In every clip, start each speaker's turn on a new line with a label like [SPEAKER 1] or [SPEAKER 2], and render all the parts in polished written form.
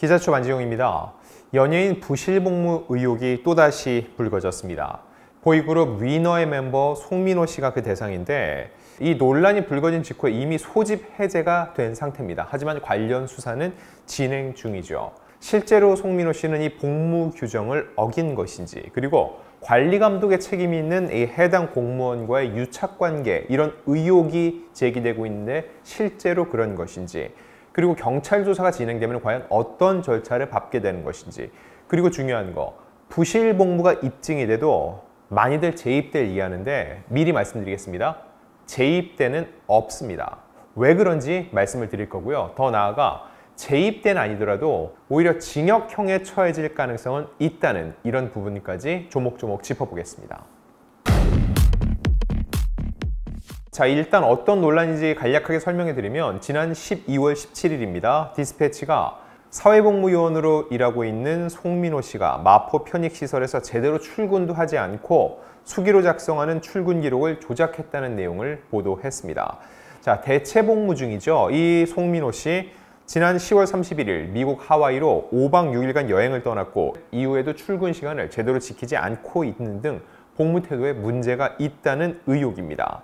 [SPEAKER 1] 기자초 안지용입니다. 연예인 부실복무 의혹이 또다시 불거졌습니다. 보이그룹 위너의 멤버 송민호 씨가 그 대상인데 이 논란이 불거진 직후에 이미 소집 해제가 된 상태입니다. 하지만 관련 수사는 진행 중이죠. 실제로 송민호 씨는 이 복무 규정을 어긴 것인지, 그리고 관리 감독의 책임이 있는 이 해당 공무원과의 유착관계, 이런 의혹이 제기되고 있는데 실제로 그런 것인지, 그리고 경찰 조사가 진행되면 과연 어떤 절차를 밟게 되는 것인지, 그리고 중요한 거, 부실 복무가 입증이 돼도 많이들 재입대를 이해하는데 미리 말씀드리겠습니다. 재입대는 없습니다. 왜 그런지 말씀을 드릴 거고요. 더 나아가 재입대는 아니더라도 오히려 징역형에 처해질 가능성은 있다는 이런 부분까지 조목조목 짚어보겠습니다. 자, 일단 어떤 논란인지 간략하게 설명해 드리면 지난 12월 17일입니다. 디스패치가 사회복무요원으로 일하고 있는 송민호 씨가 마포 편익시설에서 제대로 출근도 하지 않고 수기로 작성하는 출근 기록을 조작했다는 내용을 보도했습니다. 자, 대체 복무 중이죠. 이 송민호 씨 지난 10월 31일 미국 하와이로 5박 6일간 여행을 떠났고 이후에도 출근 시간을 제대로 지키지 않고 있는 등 복무 태도에 문제가 있다는 의혹입니다.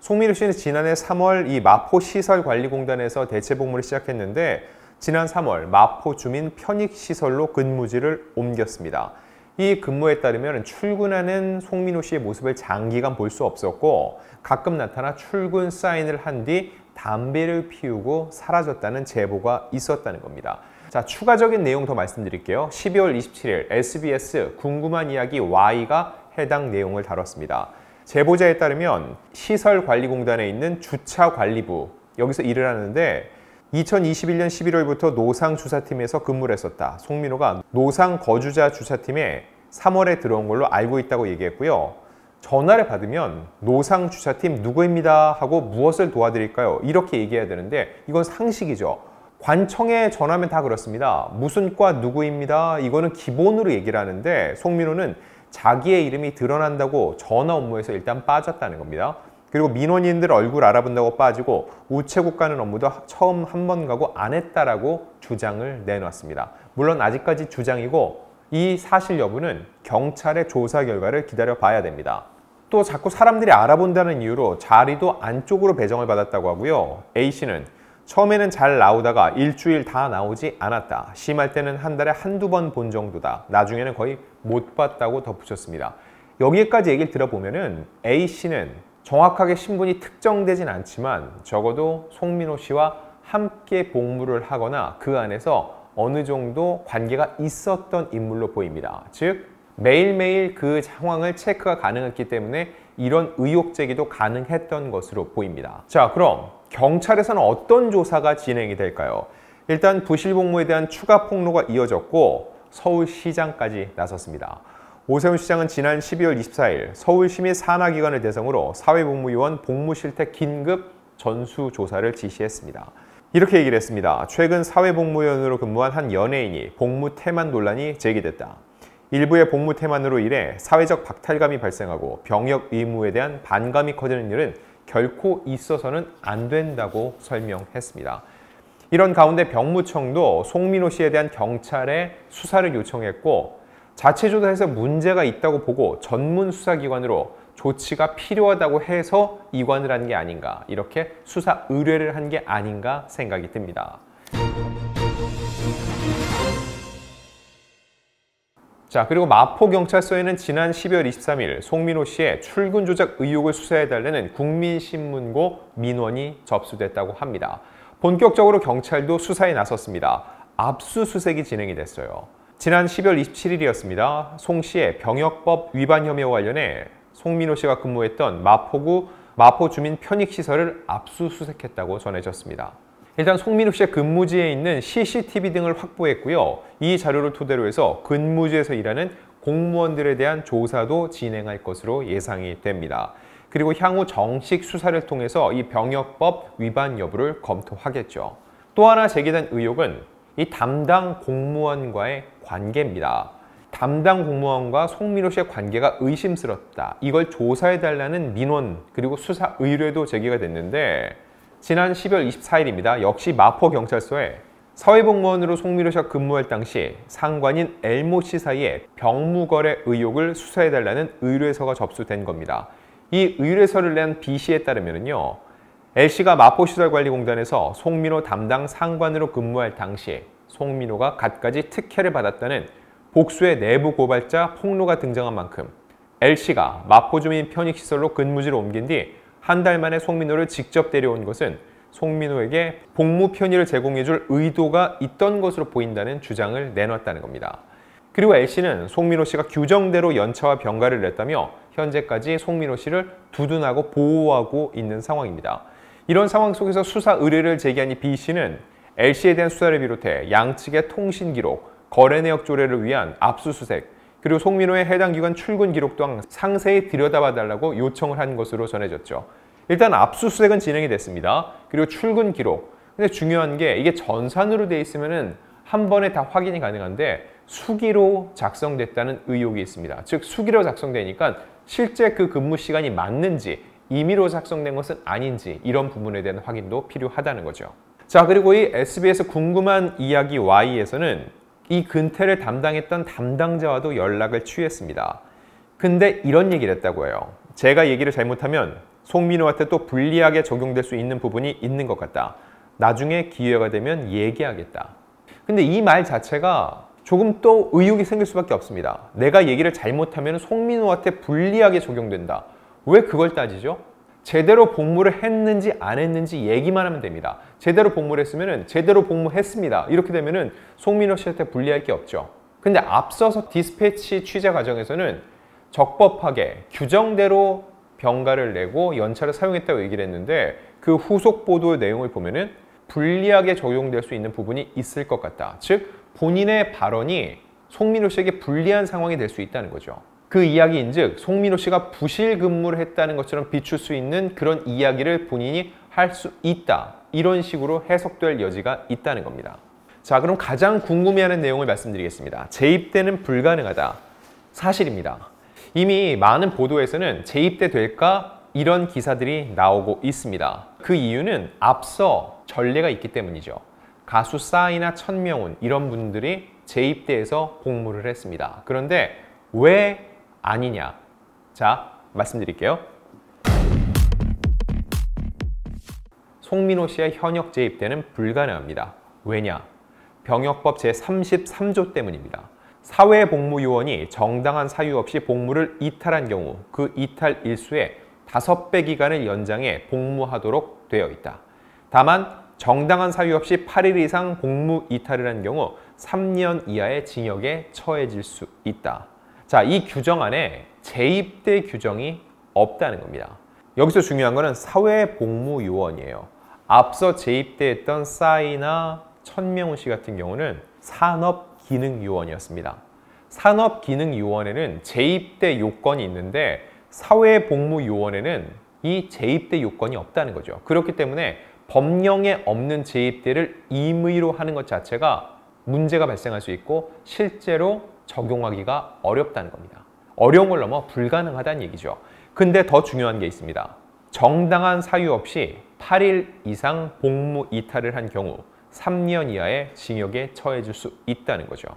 [SPEAKER 1] 송민호 씨는 지난해 3월 이 마포시설관리공단에서 대체 복무를 시작했는데 지난 3월 마포 주민 편익시설로 근무지를 옮겼습니다. 이 근무에 따르면 출근하는 송민호 씨의 모습을 장기간 볼 수 없었고 가끔 나타나 출근 사인을 한 뒤 담배를 피우고 사라졌다는 제보가 있었다는 겁니다. 자, 추가적인 내용 더 말씀드릴게요. 12월 27일 SBS 궁금한 이야기 Y가 해당 내용을 다뤘습니다. 제보자에 따르면 시설관리공단에 있는 주차관리부, 여기서 일을 하는데 2021년 11월부터 노상주차팀에서 근무를 했었다. 송민호가 노상거주자 주차팀에 3월에 들어온 걸로 알고 있다고 얘기했고요. 전화를 받으면 노상주차팀 누구입니다 하고 무엇을 도와드릴까요? 이렇게 얘기해야 되는데 이건 상식이죠. 관청에 전화하면 다 그렇습니다. 무슨 과 누구입니다. 이거는 기본으로 얘기를 하는데 송민호는 자기의 이름이 드러난다고 전화 업무에서 일단 빠졌다는 겁니다. 그리고 민원인들 얼굴 알아본다고 빠지고 우체국 가는 업무도 처음 한 번 가고 안 했다라고 주장을 내놨습니다. 물론 아직까지 주장이고 이 사실 여부는 경찰의 조사 결과를 기다려 봐야 됩니다. 또 자꾸 사람들이 알아본다는 이유로 자리도 안쪽으로 배정을 받았다고 하고요. A씨는 처음에는 잘 나오다가 일주일 다 나오지 않았다. 심할 때는 한 달에 한두 번 본 정도다. 나중에는 거의 못 봤다고 덧붙였습니다. 여기까지 얘기를 들어보면은 A씨는 정확하게 신분이 특정되진 않지만 적어도 송민호 씨와 함께 복무를 하거나 그 안에서 어느 정도 관계가 있었던 인물로 보입니다. 즉 매일매일 그 상황을 체크가 가능했기 때문에 이런 의혹 제기도 가능했던 것으로 보입니다. 자, 그럼 경찰에서는 어떤 조사가 진행이 될까요? 일단 부실복무에 대한 추가 폭로가 이어졌고 서울시장까지 나섰습니다. 오세훈 시장은 지난 12월 24일 서울시 및 산하기관을 대상으로 사회복무요원 복무실태 긴급 전수조사를 지시했습니다. 이렇게 얘기를 했습니다. 최근 사회복무요원으로 근무한 한 연예인이 복무 태만 논란이 제기됐다. 일부의 복무 태만으로 인해 사회적 박탈감이 발생하고 병역 의무에 대한 반감이 커지는 일은 결코 있어서는 안 된다고 설명했습니다. 이런 가운데 병무청도 송민호 씨에 대한 경찰의 수사를 요청했고 자체 조사에서 문제가 있다고 보고 전문 수사기관으로 조치가 필요하다고 해서 이관을 한 게 아닌가, 이렇게 수사 의뢰를 한 게 아닌가 생각이 듭니다. 자, 그리고 마포경찰서에는 지난 12월 23일 송민호 씨의 출근 조작 의혹을 수사해달라는 국민신문고 민원이 접수됐다고 합니다. 본격적으로 경찰도 수사에 나섰습니다. 압수수색이 진행이 됐어요. 지난 12월 27일이었습니다. 송 씨의 병역법 위반 혐의와 관련해 송민호 씨가 근무했던 마포구 마포주민 편익시설을 압수수색했다고 전해졌습니다. 일단 송민호 씨의 근무지에 있는 CCTV 등을 확보했고요. 이 자료를 토대로 해서 근무지에서 일하는 공무원들에 대한 조사도 진행할 것으로 예상이 됩니다. 그리고 향후 정식 수사를 통해서 이 병역법 위반 여부를 검토하겠죠. 또 하나 제기된 의혹은 이 담당 공무원과의 관계입니다. 담당 공무원과 송민호 씨의 관계가 의심스럽다. 이걸 조사해달라는 민원 그리고 수사 의뢰도 제기가 됐는데 지난 12월 24일입니다. 역시 마포경찰서에 사회복무원으로 송민호 씨가 근무할 당시 상관인 엘모 씨 사이에 병무거래 의혹을 수사해달라는 의뢰서가 접수된 겁니다. 이 의뢰서를 낸 B 씨에 따르면요, L 씨가 마포시설관리공단에서 송민호 담당 상관으로 근무할 당시 송민호가 갖가지 특혜를 받았다는 복수의 내부 고발자 폭로가 등장한 만큼 L 씨가 마포주민 편익시설로 근무지를 옮긴 뒤 한 달 만에 송민호를 직접 데려온 것은 송민호에게 복무 편의를 제공해줄 의도가 있던 것으로 보인다는 주장을 내놨다는 겁니다. 그리고 L 씨는 송민호 씨가 규정대로 연차와 병가를 냈다며 현재까지 송민호 씨를 두둔하고 보호하고 있는 상황입니다. 이런 상황 속에서 수사 의뢰를 제기한 이 B 씨는 L 씨에 대한 수사를 비롯해 양측의 통신 기록, 거래 내역 조례를 위한 압수수색, 그리고 송민호의 해당 기관 출근 기록 또한 상세히 들여다봐달라고 요청을 한 것으로 전해졌죠. 일단 압수수색은 진행이 됐습니다. 그리고 출근 기록. 근데 중요한 게 이게 전산으로 돼 있으면은 한 번에 다 확인이 가능한데 수기로 작성됐다는 의혹이 있습니다. 즉 수기로 작성되니까 실제 그 근무 시간이 맞는지 임의로 작성된 것은 아닌지 이런 부분에 대한 확인도 필요하다는 거죠. 자, 그리고 이 SBS 궁금한 이야기 Y에서는 이 근태를 담당했던 담당자와도 연락을 취했습니다. 근데 이런 얘기를 했다고 해요. 제가 얘기를 잘못하면 송민호한테 또 불리하게 적용될 수 있는 부분이 있는 것 같다. 나중에 기회가 되면 얘기하겠다. 근데 이 말 자체가 조금 또 의혹이 생길 수밖에 없습니다. 내가 얘기를 잘못하면 송민호한테 불리하게 적용된다. 왜 그걸 따지죠? 제대로 복무를 했는지 안 했는지 얘기만 하면 됩니다. 제대로 복무를 했으면 제대로 복무했습니다. 이렇게 되면 송민호 씨한테 불리할 게 없죠. 근데 앞서서 디스패치 취재 과정에서는 적법하게 규정대로 병가를 내고 연차를 사용했다고 얘기를 했는데 그 후속 보도 내용을 보면은 불리하게 적용될 수 있는 부분이 있을 것 같다. 즉 본인의 발언이 송민호 씨에게 불리한 상황이 될 수 있다는 거죠. 그 이야기인즉 송민호 씨가 부실 근무를 했다는 것처럼 비출 수 있는 그런 이야기를 본인이 할 수 있다. 이런 식으로 해석될 여지가 있다는 겁니다. 자, 그럼 가장 궁금해하는 내용을 말씀드리겠습니다. 재입대는 불가능하다. 사실입니다. 이미 많은 보도에서는 재입대 될까? 이런 기사들이 나오고 있습니다. 그 이유는 앞서 전례가 있기 때문이죠. 가수 싸이나 천명훈 이런 분들이 재입대해서 복무를 했습니다. 그런데 왜 아니냐? 자, 말씀드릴게요. 송민호 씨의 현역 재입대는 불가능합니다. 왜냐? 병역법 제33조 때문입니다. 사회복무요원이 정당한 사유 없이 복무를 이탈한 경우 그 이탈 일수의 5배 기간을 연장해 복무하도록 되어 있다. 다만 정당한 사유 없이 8일 이상 복무 이탈을 한 경우 3년 이하의 징역에 처해질 수 있다. 자, 이 규정 안에 재입대 규정이 없다는 겁니다. 여기서 중요한 거는 사회복무요원이에요. 앞서 재입대했던 싸이나 천명훈 씨 같은 경우는 산업기능요원이었습니다. 산업기능요원에는 재입대 요건이 있는데 사회복무요원에는 이 재입대 요건이 없다는 거죠. 그렇기 때문에 법령에 없는 재입대를 임의로 하는 것 자체가 문제가 발생할 수 있고 실제로 적용하기가 어렵다는 겁니다. 어려운 걸 넘어 불가능하다는 얘기죠. 근데 더 중요한 게 있습니다. 정당한 사유 없이 8일 이상 복무 이탈을 한 경우 3년 이하의 징역에 처해질 수 있다는 거죠.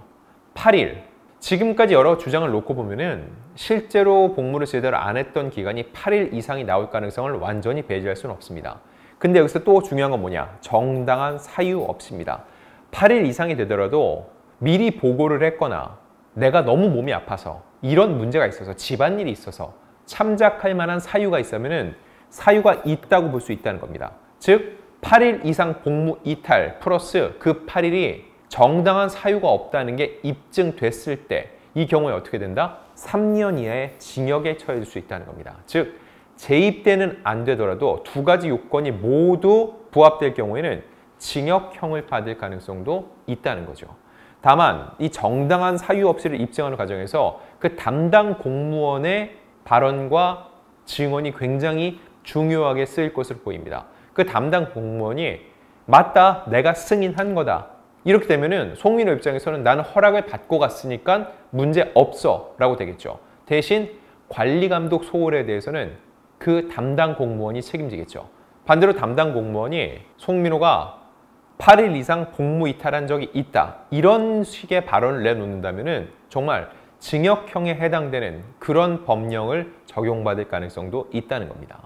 [SPEAKER 1] 8일. 지금까지 여러 주장을 놓고 보면은 실제로 복무를 제대로 안 했던 기간이 8일 이상이 나올 가능성을 완전히 배제할 수는 없습니다. 근데 여기서 또 중요한 건 뭐냐? 정당한 사유 없습니다. 8일 이상이 되더라도 미리 보고를 했거나 내가 너무 몸이 아파서 이런 문제가 있어서 집안일이 있어서 참작할 만한 사유가 있으면은 사유가 있다고 볼 수 있다는 겁니다. 즉 8일 이상 복무 이탈 플러스 그 8일이 정당한 사유가 없다는 게 입증됐을 때 이 경우에 어떻게 된다? 3년 이하의 징역에 처해질 수 있다는 겁니다. 즉 재입대는 안 되더라도 두 가지 요건이 모두 부합될 경우에는 징역형을 받을 가능성도 있다는 거죠. 다만 이 정당한 사유 없이를 입증하는 과정에서 그 담당 공무원의 발언과 증언이 굉장히 중요하게 쓰일 것으로 보입니다. 그 담당 공무원이 맞다, 내가 승인한 거다. 이렇게 되면은 송민호 입장에서는 나는 허락을 받고 갔으니까 문제 없어 라고 되겠죠. 대신 관리감독 소홀에 대해서는 그 담당 공무원이 책임지겠죠. 반대로 담당 공무원이 송민호가 8일 이상 복무 이탈한 적이 있다. 이런 식의 발언을 내놓는다면 정말 징역형에 해당되는 그런 법령을 적용받을 가능성도 있다는 겁니다.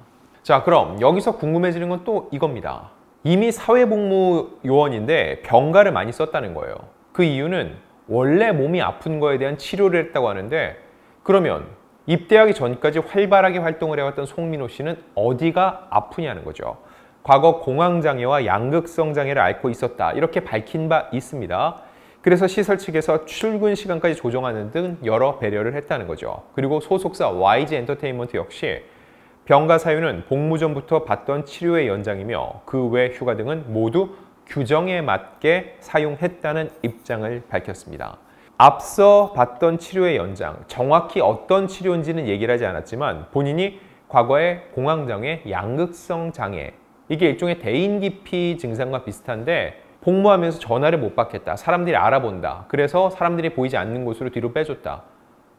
[SPEAKER 1] 자, 그럼 여기서 궁금해지는 건 또 이겁니다. 이미 사회복무요원인데 병가를 많이 썼다는 거예요. 그 이유는 원래 몸이 아픈 거에 대한 치료를 했다고 하는데, 그러면 입대하기 전까지 활발하게 활동을 해왔던 송민호 씨는 어디가 아프냐는 거죠. 과거 공황장애와 양극성 장애를 앓고 있었다, 이렇게 밝힌 바 있습니다. 그래서 시설 측에서 출근 시간까지 조정하는 등 여러 배려를 했다는 거죠. 그리고 소속사 YG 엔터테인먼트 역시 병가 사유는 복무 전부터 받던 치료의 연장이며 그 외 휴가 등은 모두 규정에 맞게 사용했다는 입장을 밝혔습니다. 앞서 받던 치료의 연장, 정확히 어떤 치료인지는 얘기를 하지 않았지만 본인이 과거에 공황장애, 양극성 장애, 이게 일종의 대인기피 증상과 비슷한데 복무하면서 전화를 못 받겠다, 사람들이 알아본다, 그래서 사람들이 보이지 않는 곳으로 뒤로 빼줬다,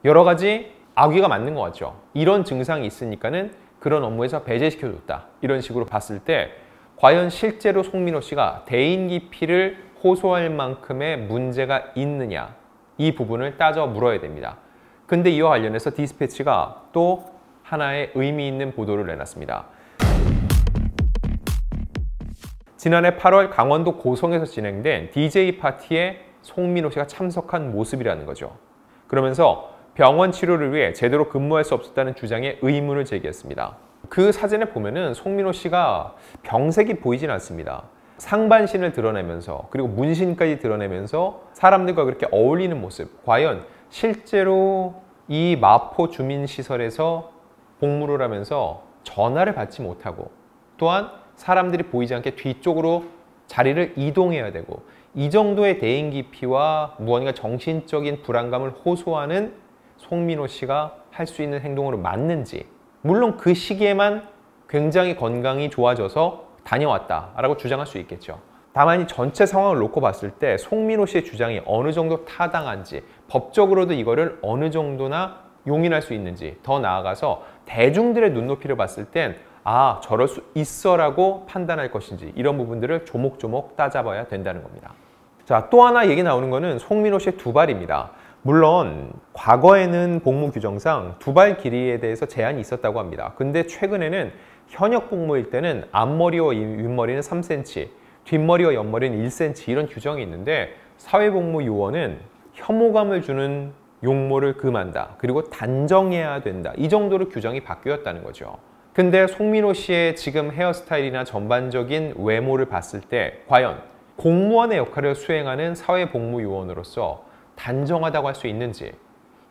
[SPEAKER 1] 여러 가지 악의가 맞는 것 같죠. 이런 증상이 있으니까는 그런 업무에서 배제시켜줬다, 이런 식으로 봤을 때 과연 실제로 송민호 씨가 대인기피를 호소할 만큼의 문제가 있느냐, 이 부분을 따져 물어야 됩니다. 근데 이와 관련해서 디스패치가 또 하나의 의미 있는 보도를 내놨습니다. 지난해 8월 강원도 고성에서 진행된 DJ 파티에 송민호 씨가 참석한 모습이라는 거죠. 그러면서 병원 치료를 위해 제대로 근무할 수 없었다는 주장에 의문을 제기했습니다. 그 사진에 보면은 송민호 씨가 병색이 보이진 않습니다. 상반신을 드러내면서 그리고 문신까지 드러내면서 사람들과 그렇게 어울리는 모습, 과연 실제로 이 마포 주민시설에서 복무를 하면서 전화를 받지 못하고 또한 사람들이 보이지 않게 뒤쪽으로 자리를 이동해야 되고 이 정도의 대인기피와 무언가 정신적인 불안감을 호소하는 송민호 씨가 할 수 있는 행동으로 맞는지, 물론 그 시기에만 굉장히 건강이 좋아져서 다녀왔다라고 주장할 수 있겠죠. 다만 이 전체 상황을 놓고 봤을 때 송민호 씨의 주장이 어느 정도 타당한지, 법적으로도 이거를 어느 정도나 용인할 수 있는지, 더 나아가서 대중들의 눈높이를 봤을 땐 아, 저럴 수 있어라고 판단할 것인지, 이런 부분들을 조목조목 따져봐야 된다는 겁니다. 자, 또 하나 얘기 나오는 거는 송민호 씨의 두발입니다. 물론 과거에는 복무 규정상 두발 길이에 대해서 제한이 있었다고 합니다. 근데 최근에는 현역 복무일 때는 앞머리와 윗머리는 3cm, 뒷머리와 옆머리는 1cm, 이런 규정이 있는데 사회복무 요원은 혐오감을 주는 용모를 금한다, 그리고 단정해야 된다, 이 정도로 규정이 바뀌었다는 거죠. 근데 송민호 씨의 지금 헤어스타일이나 전반적인 외모를 봤을 때 과연 공무원의 역할을 수행하는 사회복무요원으로서 단정하다고 할 수 있는지,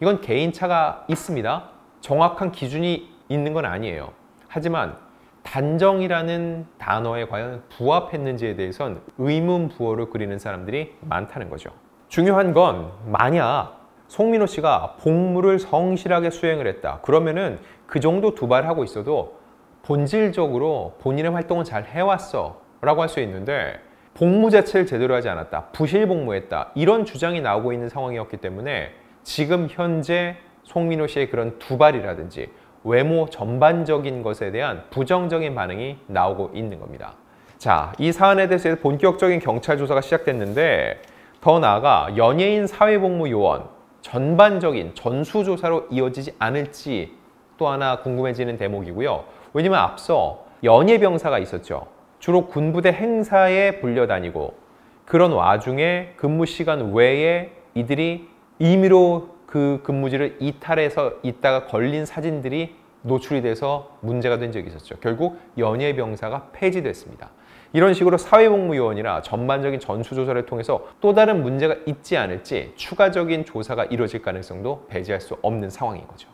[SPEAKER 1] 이건 개인차가 있습니다. 정확한 기준이 있는 건 아니에요. 하지만 단정이라는 단어에 과연 부합했는지에 대해선 의문부호를 그리는 사람들이 많다는 거죠. 중요한 건 만약 송민호 씨가 복무를 성실하게 수행을 했다, 그러면은 그 정도 두발하고 있어도 본질적으로 본인의 활동은 잘 해왔어 라고 할 수 있는데, 복무 자체를 제대로 하지 않았다, 부실복무했다, 이런 주장이 나오고 있는 상황이었기 때문에 지금 현재 송민호 씨의 그런 두발이라든지 외모 전반적인 것에 대한 부정적인 반응이 나오고 있는 겁니다. 자, 이 사안에 대해서 본격적인 경찰 조사가 시작됐는데, 더 나아가 연예인 사회복무요원 전반적인 전수조사로 이어지지 않을지 또 하나 궁금해지는 대목이고요. 왜냐면 앞서 연예병사가 있었죠. 주로 군부대 행사에 불려다니고 그런 와중에 근무 시간 외에 이들이 임의로 그 근무지를 이탈해서 있다가 걸린 사진들이 노출이 돼서 문제가 된 적이 있었죠. 결국 연예병사가 폐지됐습니다. 이런 식으로 사회복무요원이나 전반적인 전수조사를 통해서 또 다른 문제가 있지 않을지 추가적인 조사가 이루어질 가능성도 배제할 수 없는 상황인 거죠.